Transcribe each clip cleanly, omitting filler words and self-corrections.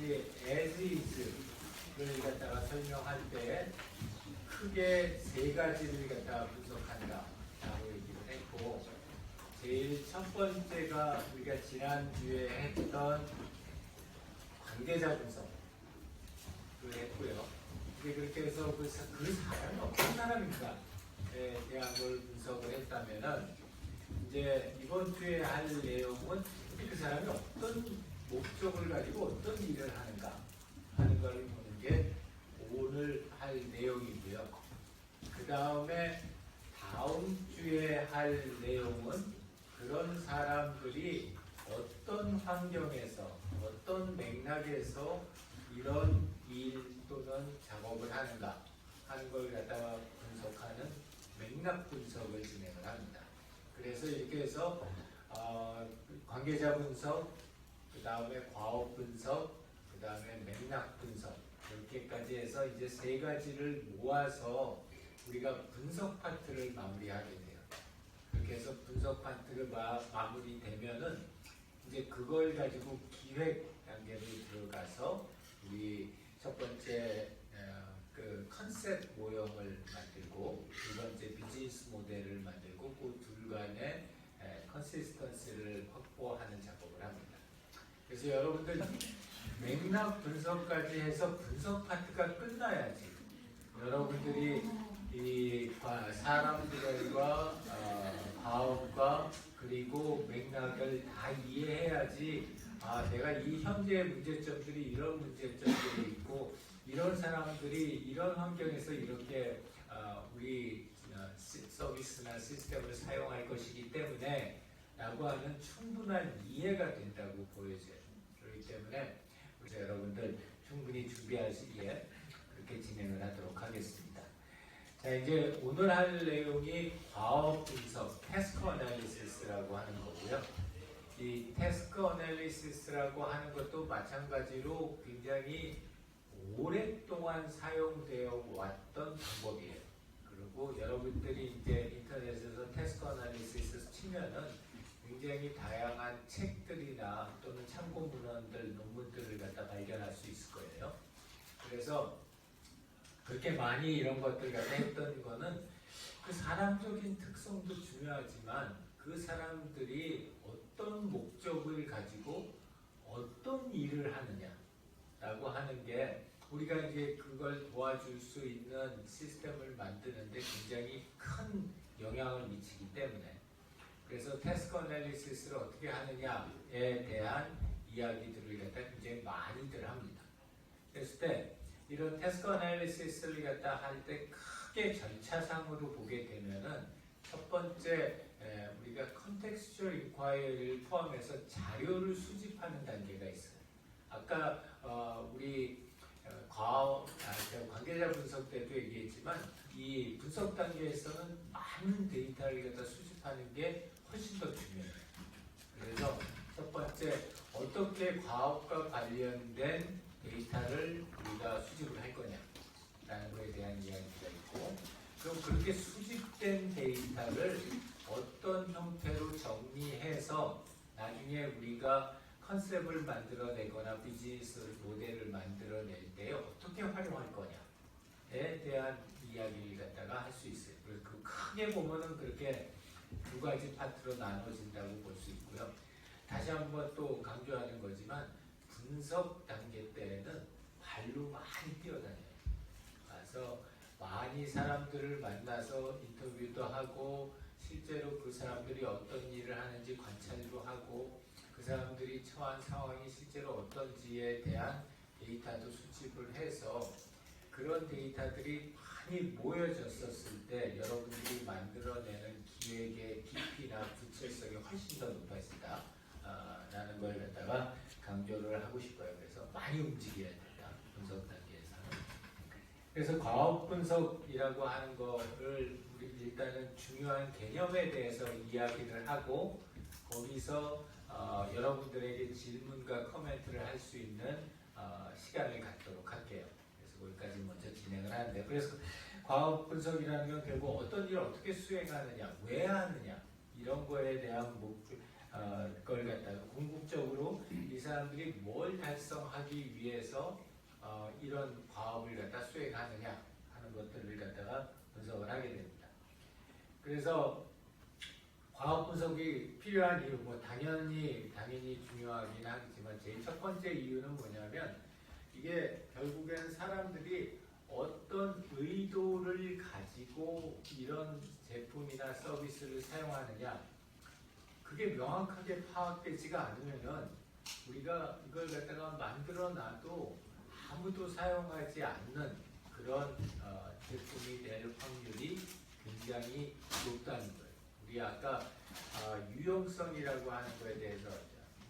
이제 as is를 갖다가 설명할 때 크게 세 가지를 갖다가 분석한다라고 얘기를 했고, 제일 첫 번째가 우리가 지난주에 했던 관계자 분석을 했고요. 이제 그렇게 해서 그 사람이 어떤 사람인가에 대한 걸 분석을 했다면은, 이제 이번 주에 할 내용은 그 사람이 어떤 목적을 가지고 어떤 일을 하는가 하는 걸 보는 게 오늘 할 내용이고요. 그 다음에 다음 주에 할 내용은 그런 사람들이 어떤 환경에서 어떤 맥락에서 이런 일 또는 작업을 하는가 하는 걸 갖다가 분석하는 맥락 분석을 진행을 합니다. 그래서 이렇게 해서 관계자 분석, 그 다음에 과업 분석, 그 다음에 맥락 분석, 이렇게까지 해서 이제 세 가지를 모아서 우리가 분석 파트를 마무리하게 돼요. 그렇게 해서 분석 파트가 마무리되면은 이제 그걸 가지고 기획 단계로 들어가서 우리 첫 번째 그 컨셉 모형을 만들고, 두 번째 비즈니스 모델을 만들고, 그 둘 간의 컨시스턴시를 확보하는 작업을 합니다. 그래서 여러분들 맥락 분석까지 해서 분석 파트가 끝나야지 여러분들이 이 사람들과 과업과 그리고 맥락을 다 이해해야지, 내가 이 현재의 문제점들이 이런 문제점들이 있고, 이런 사람들이 이런 환경에서 이렇게 우리 서비스나 시스템을 사용할 것이기 때문에 라고 하는 충분한 이해가 된다고 보여져요. 그렇기 때문에 여러분들 충분히 준비하시기에 그렇게 진행을 하도록 하겠습니다. 자, 이제 오늘 할 내용이 과업 분석, 태스크 어널리시스라고 하는 거고요. 이 태스크 어널리시스라고 하는 것도 마찬가지로 굉장히 오랫동안 사용되어 왔던 방법이에요. 그리고 여러분들이 이제 인터넷에서 태스크 어널리시스 치면은 굉장히 다양한 책들이나 또는 참고 문헌들, 논문들을 갖다 발견할 수 있을 거예요. 그래서 그렇게 많이 이런 것들 갖다 했던 거는 그 사람적인 특성도 중요하지만 그 사람들이 어떤 목적을 가지고 어떤 일을 하느냐라고 하는 게 우리가 이제 그걸 도와줄 수 있는 시스템을 만드는데 굉장히 큰 영향을 미치기 때문에, 그래서 태스크 어널리시스를 어떻게 하느냐에 대한 이야기들을 갖다 굉장히 많이들 합니다. 그랬을 때 이런 태스크 어널리시스를 갖다 할 때 크게 절차상으로 보게 되면은 첫 번째 우리가 컨텍스추얼 인콰이어리를 포함해서 자료를 수집하는 단계가 있어요. 아까 우리 관계자 분석 때도 얘기했지만 이 분석 단계에서는 많은 데이터를 갖다 수집하는 게 훨씬 더 중요해요. 그래서 첫 번째 어떻게 과업과 관련된 데이터를 우리가 수집을 할 거냐라는 거에 대한 이야기가 있고, 그럼 그렇게 수집된 데이터를 어떤 형태로 정리해서 나중에 우리가 컨셉을 만들어내거나 비즈니스 모델을 만들어낼 때 어떻게 활용할 거냐에 대한 이야기를 갖다가 할 수 있어요. 그래서 그 크게 보면은 그렇게 두 가지 파트로 나눠진다고 볼 수 있고요. 다시 한번 또 강조하는 거지만 분석 단계 때에는 발로 많이 뛰어다녀요. 그래서 많이 사람들을 만나서 인터뷰도 하고, 실제로 그 사람들이 어떤 일을 하는지 관찰도 하고, 그 사람들이 처한 상황이 실제로 어떤지에 대한 데이터도 수집을 해서 그런 데이터들이 많이 모여졌었을 때 여러분들이 만들어내는 기획의 깊이나 구체성이 훨씬 더 높아진다 라는 걸 갖다가 강조를 하고 싶어요. 그래서 많이 움직여야 된다, 분석 단계에서는. 그래서 과업 분석이라고 하는 거를 우리 일단은 중요한 개념에 대해서 이야기를 하고, 거기서 여러분들에게 질문과 코멘트를 할 수 있는 시간을 갖도록 할게요. 그래서 거기까지 먼저 진행을 하는데, 그래서 과업 분석이라는 건 결국 어떤 일을 어떻게 수행하느냐, 왜 하느냐, 이런 거에 대한 걸 갖다가 궁극적으로 이 사람들이 뭘 달성하기 위해서 이런 과업을 갖다 수행하느냐 하는 것들을 갖다가 분석을 하게 됩니다. 그래서 과업 분석이 필요한 이유, 뭐 당연히 중요하긴 하겠지만 제일 첫 번째 이유는 뭐냐면 이게 결국엔 사람들이 어떤 의도를 가지고 이런 제품이나 서비스를 사용하느냐, 그게 명확하게 파악되지가 않으면은 우리가 이걸 갖다가 만들어 놔도 아무도 사용하지 않는 그런 제품이 될 확률이 굉장히 높다는 거예요. 우리 아까 유용성이라고 하는 거에 대해서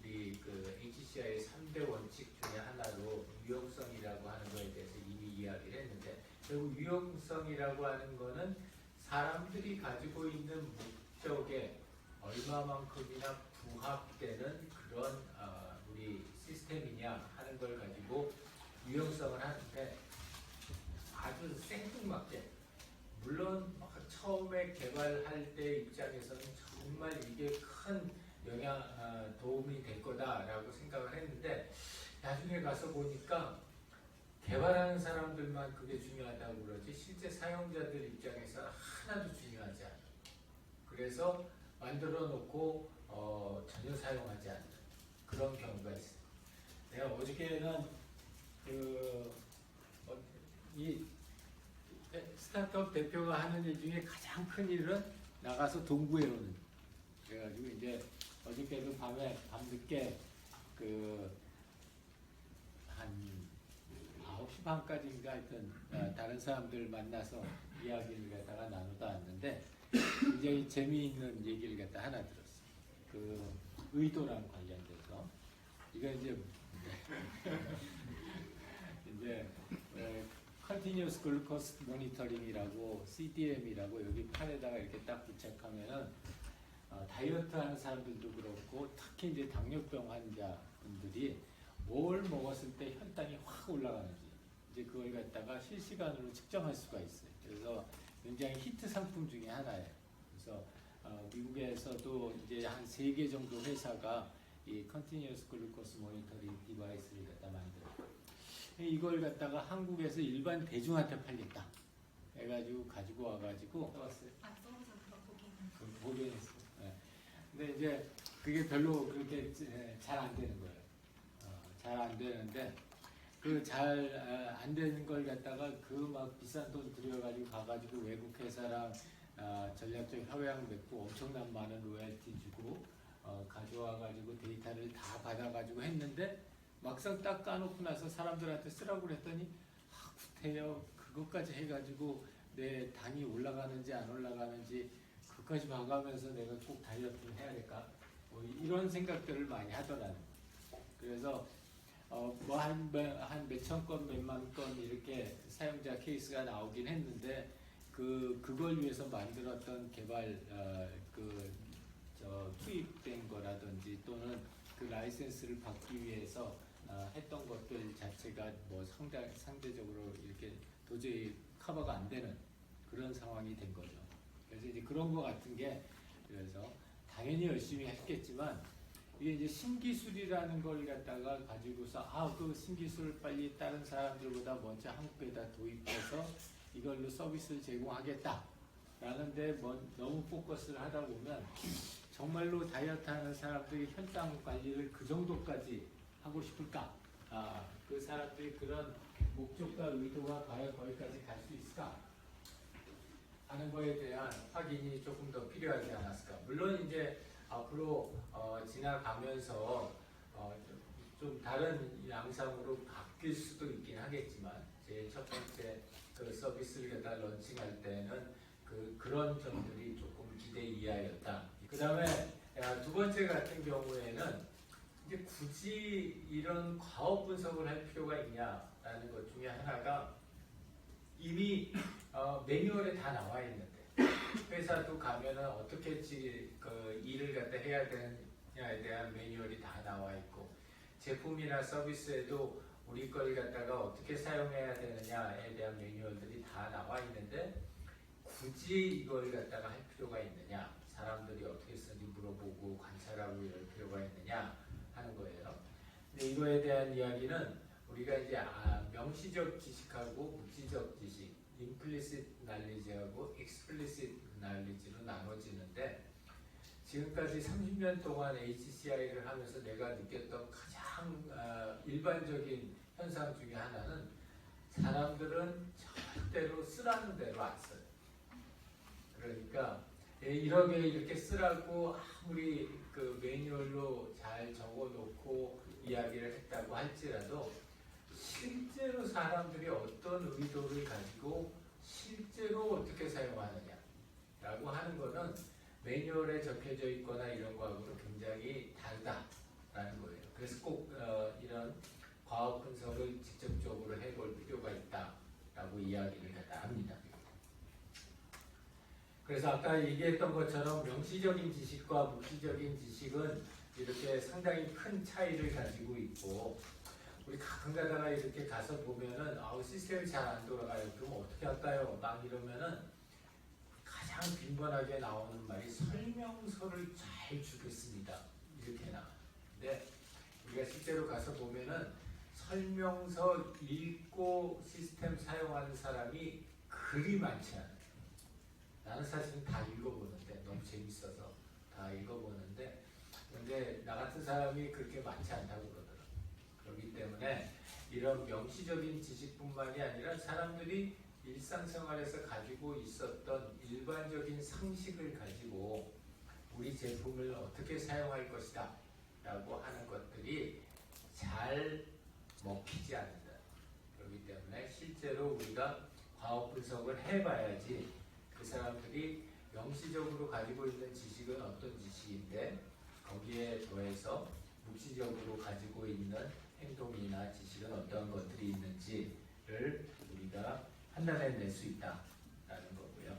우리 그 HCI의 3대 원칙 중에 하나로 유용성이라고 하는 거에 대해서 이미 이야기를 했는데, 결국 유용성이라고 하는 거는 사람들이 가지고 있는 목적에 얼마만큼이나 부합되는 그런 우리 시스템이냐 하는 걸 가지고 유용성을 하는데, 아주 생뚱맞게, 물론 처음에 개발할 때 입장에서는 정말 이게 큰 도움이 될 거다라고 생각을 했는데, 나중에 가서 보니까 개발하는 사람들만 그게 중요하다고 그러지 실제 사용자들 입장에서는 하나도 중요하지 않아요. 그래서 만들어 놓고 전혀 사용하지 않는 그런 경우가 있어요. 내가 어저께는 이 스타트업 대표가 하는 일 중에 가장 큰 일은 나가서 동구에 오는. 그래가지고 이제 어저께도 밤늦게 한 9시 반까지인가 하여튼 다른 사람들 만나서 이야기를 갖다가 나누다 왔는데, 굉장히 재미있는 얘기를 갖다 하나 들었어요. 그 의도랑 관련돼서. 이거 이제 Continuous Glucose Monitoring이라고 CDM이라고 여기 판에다가 이렇게 딱 부착하면은 다이어트 하는 사람들도 그렇고 특히 이제 당뇨병 환자분들이 뭘 먹었을 때 혈당이 확 올라가는지 이제 그걸 갖다가 실시간으로 측정할 수가 있어요. 그래서 굉장히 히트 상품 중에 하나예요. 그래서 미국에서도 이제 한 3개 정도 회사가 이 Continuous Glucose Monitoring 디바이스를 갖다 만들었어요. 이걸 갖다가 한국에서 일반 대중한테 팔겠다 해가지고 가지고 와가지고 써봤어요. 보긴 했어. 네. 근데 이제 그게 별로 그렇게 잘 안 되는 거예요. 잘 안 되는데 그 잘 안 되는 걸 갖다가 그 막 비싼 돈 들여가지고 가가지고 외국 회사랑 전략적 협약 맺고 엄청난 많은 로열티 주고 가져와가지고 데이터를 다 받아가지고 했는데, 막상 딱 까놓고 나서 사람들한테 쓰라고 그랬더니 구태여 그것까지 해가지고 내 당이 올라가는지 안 올라가는지 그것까지 봐가면서 내가 꼭 다이어트를 해야 될까, 뭐 이런 생각들을 많이 하더라고요. 그래서 뭐 한 몇천 건 몇만 건 이렇게 사용자 케이스가 나오긴 했는데, 그걸 위해서 만들었던 개발 투입된 거라든지 또는 그 라이센스를 받기 위해서 했던 것들 자체가 뭐 상대적으로 이렇게 도저히 커버가 안 되는 그런 상황이 된 거죠. 그래서 이제 그런 거 같은 게, 그래서 당연히 열심히 했겠지만 이게 이제 신기술이라는 걸 갖다가 가지고서 그 신기술을 빨리 다른 사람들보다 먼저 한국에다 도입해서 이걸로 서비스를 제공하겠다라는데 너무 포커스를 하다 보면 정말로 다이어트 하는 사람들이 혈당 관리를 그 정도까지 하고 싶을까? 그 사람들이 그런 목적과 의도가 과연 거기까지 갈 수 있을까? 하는 거에 대한 확인이 조금 더 필요하지 않았을까? 물론 이제 앞으로 지나가면서 좀 다른 양상으로 바뀔 수도 있긴 하겠지만, 제일 첫 번째 그 서비스를 갖다 런칭할 때는 그런 점들이 조금 기대 이하였다. 그 다음에 두 번째 같은 경우에는 이제 굳이 이런 과업 분석을 할 필요가 있냐라는 것 중에 하나가, 이미 매뉴얼에 다 나와 있는데 회사도 가면은 어떻게 그 일을 갖다 해야 되느냐에 대한 매뉴얼이 다 나와 있고, 제품이나 서비스에도 우리 걸 갖다가 어떻게 사용해야 되느냐에 대한 매뉴얼들이 다 나와 있는데 굳이 이걸 갖다가 할 필요가 있느냐? 사람들이 어떻게 쓰는지 물어보고 관찰하고 이럴 필요가 있느냐 하는 거예요. 근데 이거에 대한 이야기는 우리가 이제 명시적 지식하고 묵시적 지식, implicit knowledge하고 explicit knowledge로 나눠지는데, 지금까지 30년 동안 HCI를 하면서 내가 느꼈던 가장 일반적인 현상 중에 하나는 사람들은 절대로 쓰라는 대로 안 써요. 그러니까 이렇게 쓰라고 아무리 그 매뉴얼로 잘 적어놓고 이야기를 했다고 할지라도 실제로 사람들이 어떤 의도를 가지고 실제로 어떻게 사용하느냐 라고 하는 거는 매뉴얼에 적혀져 있거나 이런 거하고는 굉장히 다르다라는 거예요. 그래서 꼭 이런 과학 분석을 직접적으로 해볼 필요가 있다라고 이야기를 합니다. 그래서 아까 얘기했던 것처럼 명시적인 지식과 묵시적인 지식은 이렇게 상당히 큰 차이를 가지고 있고, 우리 가끔 가다가 이렇게 가서 보면은 시스템이 잘 안 돌아가요. 그럼 어떻게 할까요? 막 이러면은 가장 빈번하게 나오는 말이 설명서를 잘 주겠습니다. 이렇게 나와요. 근데 우리가 실제로 가서 보면은 설명서 읽고 시스템 사용하는 사람이 그리 많지 않아요. 나는 사실은 다 읽어보는데, 너무 재밌어서 다 읽어보는데, 근데 나 같은 사람이 그렇게 많지 않다고 그러더라고요. 그렇기 때문에 이런 명시적인 지식뿐만이 아니라 사람들이 일상생활에서 가지고 있었던 일반적인 상식을 가지고 우리 제품을 어떻게 사용할 것이다 라고 하는 것들이 잘 먹히지 않는다. 그렇기 때문에 실제로 우리가 과학 분석을 해봐야지 그 사람들이 명시적으로 가지고 있는 지식은 어떤 지식인데 거기에 더해서 묵시적으로 가지고 있는 행동이나 지식은 어떤 것들이 있는지를 우리가 판단해낼 수 있다라는 거고요.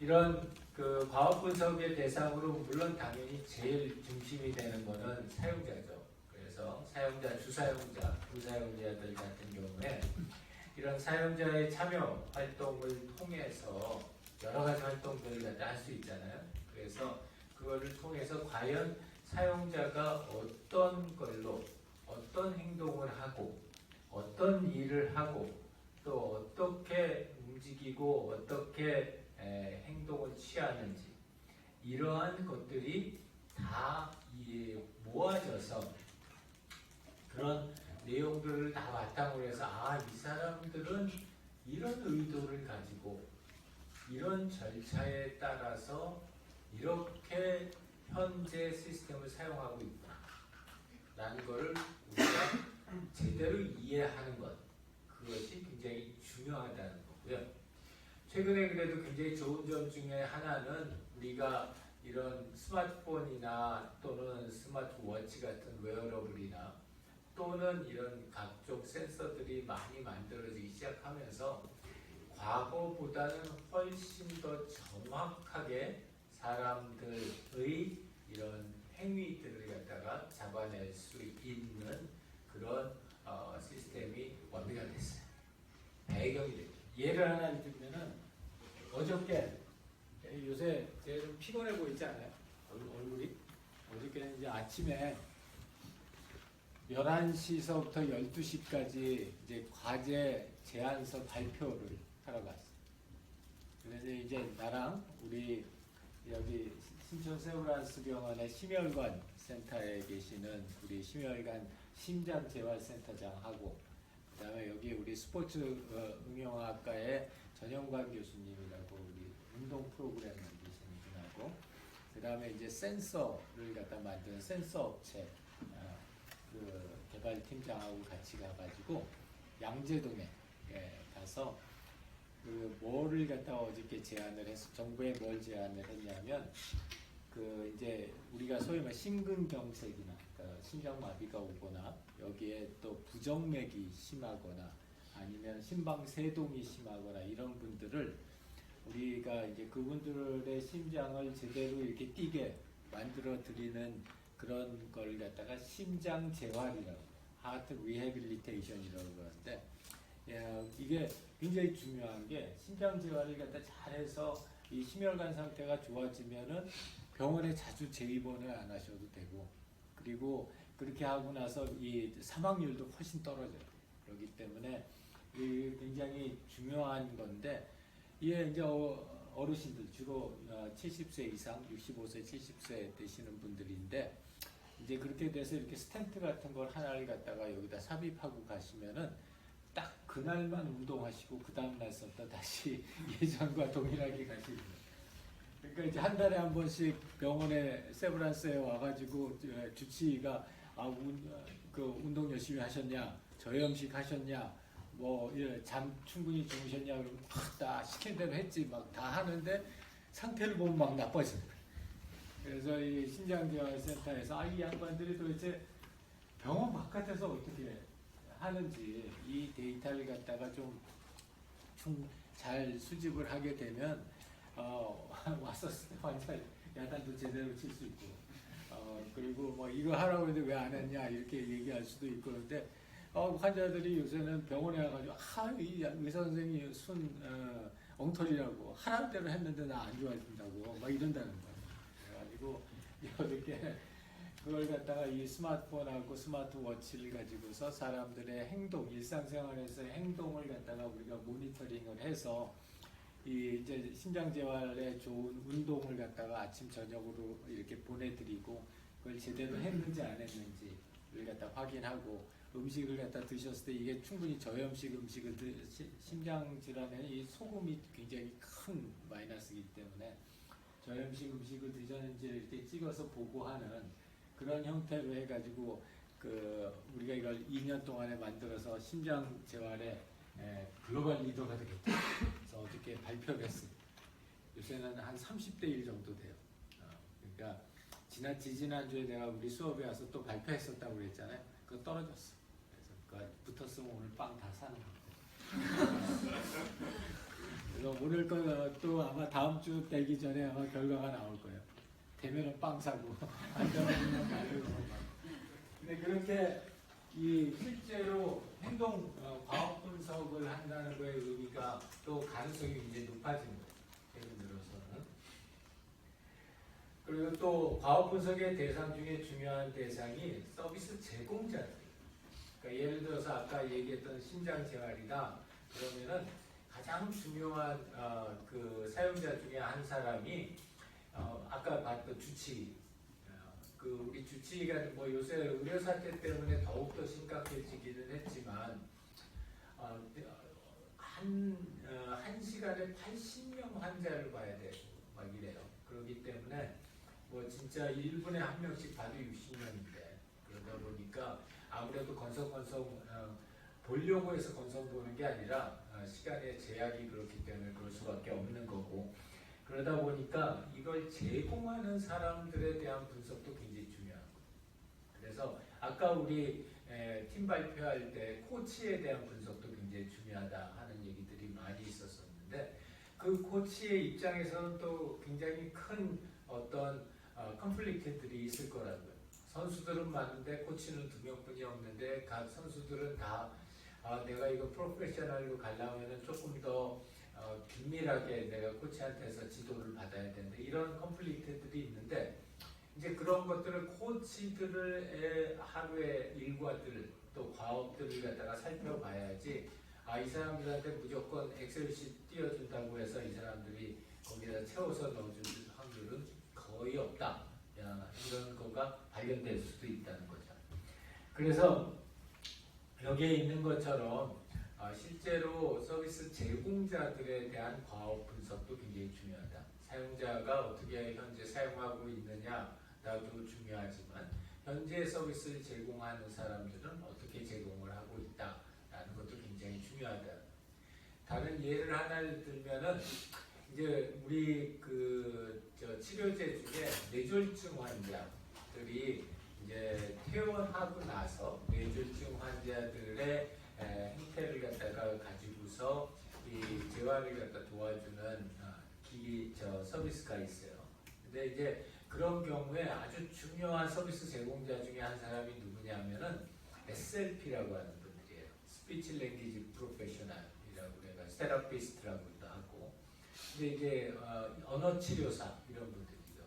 이런 그 과학 분석의 대상으로 물론 당연히 제일 중심이 되는 것은 사용자죠. 그래서 사용자, 주사용자, 부사용자들 같은 경우에 이런 사용자의 참여 활동을 통해서 여러 가지 활동들을 갖다 할 수 있잖아요. 그래서 그거를 통해서 과연 사용자가 어떤 걸로 어떤 행동을 하고 어떤 일을 하고 또 어떻게 움직이고 어떻게 행동을 취하는지, 이러한 것들이 다 모아져서 그런 내용들을 다 바탕으로 해서 이 사람들은 이런 의도를 가지고 이런 절차에 따라서 이렇게 현재 시스템을 사용하고 있구나 라는 것을 우리가 제대로 이해하는 것, 그것이 굉장히 중요하다는 거고요. 최근에 그래도 굉장히 좋은 점 중에 하나는 우리가 이런 스마트폰이나 또는 스마트워치 같은 웨어러블이나 또는 이런 각종 센서들이 많이 만들어지기 시작하면서 과거보다는 훨씬 더 정확하게 사람들의 이런 행위들을 갖다가 잡아낼 수 있는 그런 시스템이 완비가 됐어요. 배경이 됐죠. 예를 하나 들면은 어저께 요새 제가 좀 피곤해 보이지 않아요? 얼굴이? 어저께는 이제 아침에 11시서부터 12시까지 이제 과제 제안서 발표를 하러 갔어요. 그래서 이제 나랑 우리 여기 신촌 세브란스 병원의 심혈관 센터에 계시는 우리 심혈관 심장재활센터장하고, 그 다음에 여기 우리 스포츠 응용학과의 전영관 교수님이라고 우리 운동 프로그램 만드시는 분하고, 그 다음에 이제 센서를 갖다 만드는 센서 업체 그 개발팀장하고 같이 가가지고 양재동에 가서 그 뭐를 갖다 어저께 제안을 해서 정부에 뭘 제안을 했냐면, 그 이제 우리가 소위 말 심근경색이나 그러니까 심장마비가 오거나 여기에 또 부정맥이 심하거나 아니면 심방세동이 심하거나 이런 분들을 우리가 이제 그분들의 심장을 제대로 이렇게 뛰게 만들어 드리는 그런 걸 갖다가 심장 재활이라고, 하트 리해빌리테이션이라고 그러는데, 이게 굉장히 중요한 게 심장 재활을 갖다 잘해서 이 심혈관 상태가 좋아지면은 병원에 자주 재입원을 안 하셔도 되고, 그리고 그렇게 하고 나서 이 사망률도 훨씬 떨어져요. 그렇기 때문에 이 굉장히 중요한 건데, 이게 이제 어르신들 주로 70세 이상, 65세, 70세 되시는 분들인데, 이제 그렇게 돼서 이렇게 스텐트 같은 걸 하나를 갖다가 여기다 삽입하고 가시면은 딱 그날만 운동하시고 그 다음 날부터 다시 예전과 동일하게 가시는. 그러니까 이제 한 달에 한 번씩 병원에 세브란스에 와가지고 주치의가 그 운동 열심히 하셨냐, 저염식 하셨냐, 뭐 잠 충분히 주무셨냐 그러면 다 시킨 대로 했지 막 다 하는데 상태를 보면 막 나빠지는 거예요. 그래서 이 신장재활센터에서 이 양반들이 도대체 병원 바깥에서 어떻게 하는지 이 데이터를 갖다가 좀 잘 수집을 하게 되면 왔었을 때 환자 야단도 제대로 칠 수 있고 그리고 뭐 이거 하라고 했는데 왜 안 했냐 이렇게 얘기할 수도 있고 그런데 환자들이 요새는 병원에 와가지고 이 의사 선생님이 엉터리라고 하라는 대로 했는데 나 안 좋아진다고 막 이런다는 거예요. 그래가지고 이렇게 그걸 갖다가 이 스마트폰하고 스마트워치를 가지고서 사람들의 행동, 일상생활에서의 행동을 갖다가 우리가 모니터링을 해서 이제 신장재활에 좋은 운동을 갖다가 아침 저녁으로 이렇게 보내드리고 그걸 제대로 했는지 안 했는지를 갖다 확인하고 음식을 갖다 드셨을 때 이게 충분히 저염식 음식을 심장 질환에 이 소금이 굉장히 큰 마이너스이기 때문에 저염식 음식을 드셨는지 이렇게 찍어서 보고하는 그런 형태로 해가지고 우리가 이걸 2년 동안에 만들어서 심장 재활의 글로벌 리더가 되겠다. 그래서 어저께 발표를 했습니다. 요새는 한 30대 1 정도 돼요. 그러니까 지난주에 내가 우리 수업에 와서 또 발표했었다고 그랬잖아요. 그거 떨어졌어. 그래서 그거 붙었으면 오늘 빵 다 사는 거예요. 그래서 오늘 거 또 아마 다음 주 되기 전에 아마 결과가 나올 거예요. 되면은 빵 사고 안 되면 말고. 근데 그렇게 이 실제로 행동 과학 분석을 한다는 거의 의미가 또 가능성이 이제 높아진 거예요. 최근 들어서는. 그리고 또 과학 분석의 대상 중에 중요한 대상이 서비스 제공자들. 그러니까 예를 들어서 아까 얘기했던 심장재활이다. 그러면은 가장 중요한 그 사용자 중에 한 사람이 아까 봤던 주치의, 우리 주치의가 뭐 요새 의료 사태 때문에 더욱더 심각해지기는 했지만 한 시간에 80명 환자를 봐야 되고 막 이래요. 그렇기 때문에 뭐 진짜 1분에 한 명씩 봐도 60명인데 그러다 보니까 아무래도 건성건성 보려고 해서 건성 보는 게 아니라 시간의 제약이 그렇기 때문에 그럴 수밖에 없는 거고. 그러다 보니까 이걸 제공하는 사람들에 대한 분석도 굉장히 중요하고. 그래서 아까 우리 팀 발표할 때 코치에 대한 분석도 굉장히 중요하다 하는 얘기들이 많이 있었었는데 그 코치의 입장에서는 또 굉장히 큰 어떤 컨플릭트들이 있을 거라고요. 선수들은 많은데 코치는 2명뿐이 없는데 각 선수들은 다 내가 이거 프로페셔널로 가려면 조금 더 긴밀하게 내가 코치한테서 지도를 받아야 되는데 이런 컨플릭트들이 있는데 이제 그런 것들을 코치들의 하루의 일과들 또 과업들을 갖다가 살펴봐야지 이 사람들한테 무조건 엑셀시트 띄워준다고 해서 이 사람들이 거기다 채워서 넣어줄 확률은 거의 없다. 이런 거가 발견될 수도 있다는 거죠. 그래서 여기에 있는 것처럼 실제로 서비스 제공자들에 대한 과업 분석도 굉장히 중요하다. 사용자가 어떻게 현재 사용하고 있느냐도 중요하지만 현재 서비스를 제공하는 사람들은 어떻게 제공을 하고 있다라는 것도 굉장히 중요하다. 다른 예를 하나를 들면은 이제 우리 치료제 중에 뇌졸중 환자들이 이제 퇴원하고 나서 뇌졸중 환자들의 행태를 갖다가 가지고서 이 재활을 갖다 도와주는 서비스가 있어요. 근데 이제 그런 경우에 아주 중요한 서비스 제공자 중에 한 사람이 누구냐면은 SLP라고 하는 분들이에요. 스피치 랭귀지 프로페셔널이라고 내가 세라피스트라고도 하고. 근데 이제 언어 치료사 이런 분들이죠.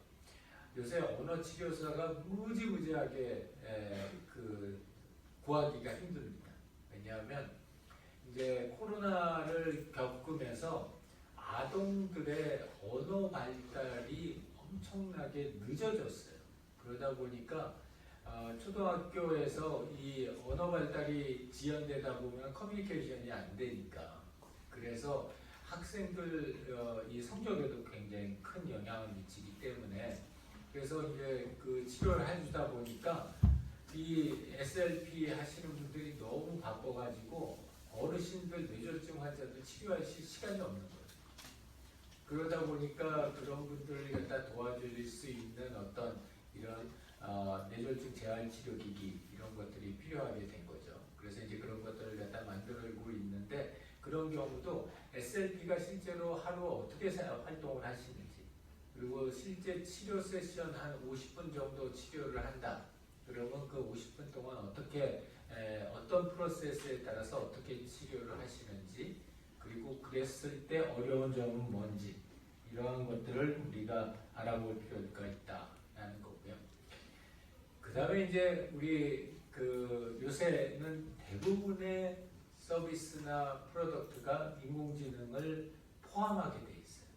요새 언어 치료사가 무지무지하게 구하기가 힘듭니다. 왜냐하면 이제 코로나를 겪으면서 아동들의 언어 발달이 엄청나게 늦어졌어요. 그러다 보니까 초등학교에서 이 언어 발달이 지연되다 보면 커뮤니케이션이 안 되니까, 그래서 학생들 이 성적에도 굉장히 큰 영향을 미치기 때문에, 그래서 이제 그 치료를 해주다 보니까 이 SLP 하시는 분들이 너무 바빠가지고 어르신들 뇌졸중 환자들 치료하실 시간이 없는 거예요. 그러다 보니까 그런 분들을 갖다 도와줄 수 있는 어떤 이런 뇌졸중 재활 치료기기 이런 것들이 필요하게 된 거죠. 그래서 이제 그런 것들을 갖다 만들고 있는데, 그런 경우도 SLP가 실제로 하루 어떻게 활동을 하시는지, 그리고 실제 치료 세션 한 50분 정도 치료를 한다. 그러면 그 50분 동안 어떻게 어떤 프로세스에 따라서 어떻게 치료를 하시는지, 그리고 그랬을 때 어려운 점은 뭔지, 이러한 것들을 우리가 알아볼 필요가 있다라는 거고요. 그 다음에 이제 우리 요새는 대부분의 서비스나 프로덕트가 인공지능을 포함하게 돼 있어요.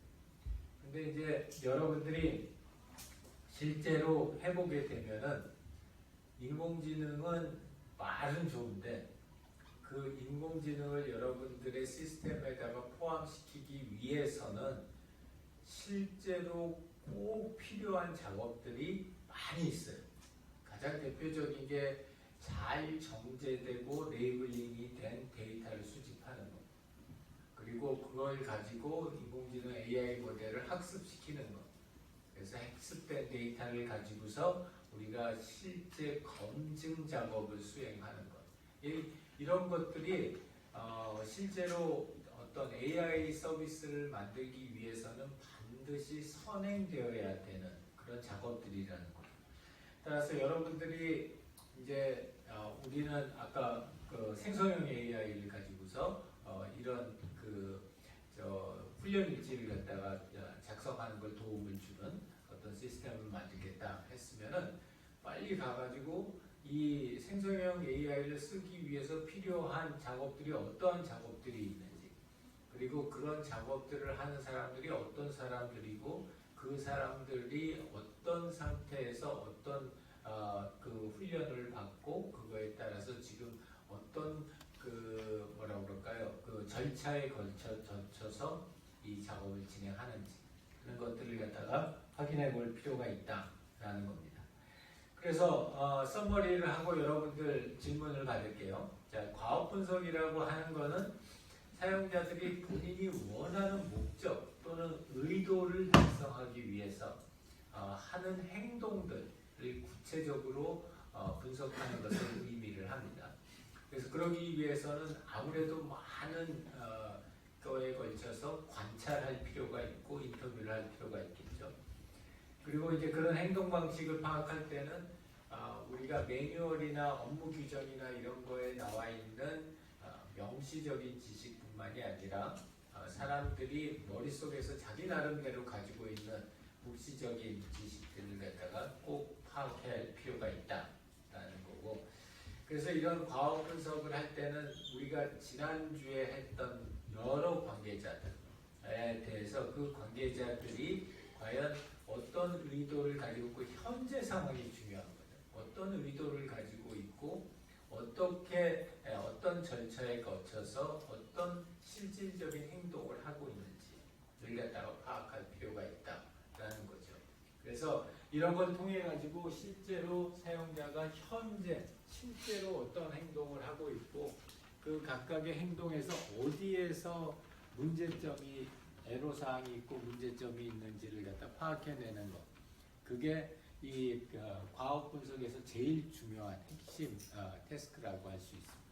근데 이제 여러분들이 실제로 해보게 되면은 인공지능은 말은 좋은데, 그 인공지능을 여러분들의 시스템에다가 포함시키기 위해서는 실제로 꼭 필요한 작업들이 많이 있어요. 가장 대표적인 게 잘 정제되고 레이블링이 된 데이터를 수집하는 것, 그리고 그걸 가지고 인공지능 AI 모델을 학습시키는 것. 그래서 학습된 데이터를 가지고서 우리가 실제 검증 작업을 수행하는 것. 이런 것들이 실제로 어떤 AI 서비스를 만들기 위해서는 반드시 선행되어야 되는 그런 작업들이라는 거죠. 따라서 여러분들이 이제 우리는 아까 그 생성형 AI를 가지고서 이런 훈련 일지를 갖다가 작성하는 걸 도움을 주는 어떤 시스템을 만들겠다 했으면은, 빨리 가가지고 이 생성형 AI를 쓰기 위해서 필요한 작업들이 어떠한 작업들이 있는지, 그리고 그런 작업들을 하는 사람들이 어떤 사람들이고, 그 사람들이 어떤 상태에서 어떤 그 훈련을 받고, 그거에 따라서 지금 어떤 그 절차에 거쳐서 이 작업을 진행하는지, 그런 것들을 갖다가 확인해 볼 필요가 있다라는 겁니다. 그래서 서머리를 하고 여러분들 질문을 받을게요. 자, 과업 분석이라고 하는 거는 사용자들이 본인이 원하는 목적 또는 의도를 달성하기 위해서 하는 행동들을 구체적으로 분석하는 것을 의미를 합니다. 그래서 그러기 위해서는 아무래도 많은 거에 걸쳐서 관찰할 필요가 있고 인터뷰를 할 필요가 있겠죠. 그리고 이제 그런 행동 방식을 파악할 때는 우리가 매뉴얼이나 업무 규정이나 이런 거에 나와 있는 명시적인 지식뿐만이 아니라 사람들이 머릿속에서 자기 나름대로 가지고 있는 묵시적인 지식들을 갖다가 꼭 파악할 필요가 있다라는 거고, 그래서 이런 과학 분석을 할 때는 우리가 지난주에 했던 여러 관계자들에 대해서 그 관계자들이 과연 어떤 의도를 가지고 있고, 현재 상황이 중요한 거죠. 어떤 의도를 가지고 있고, 어떻게 어떤 절차에 거쳐서 어떤 실질적인 행동을 하고 있는지를 갖다가 파악할 필요가 있다라는 거죠. 그래서 이런 걸 통해 가지고 실제로 사용자가 현재 실제로 어떤 행동을 하고 있고, 그 각각의 행동에서 어디에서 문제점이 애로사항이 있고 문제점이 있는지를 갖다 파악해내는 것, 그게 이 과학 분석에서 제일 중요한 핵심 태스크라고 할 수 있습니다.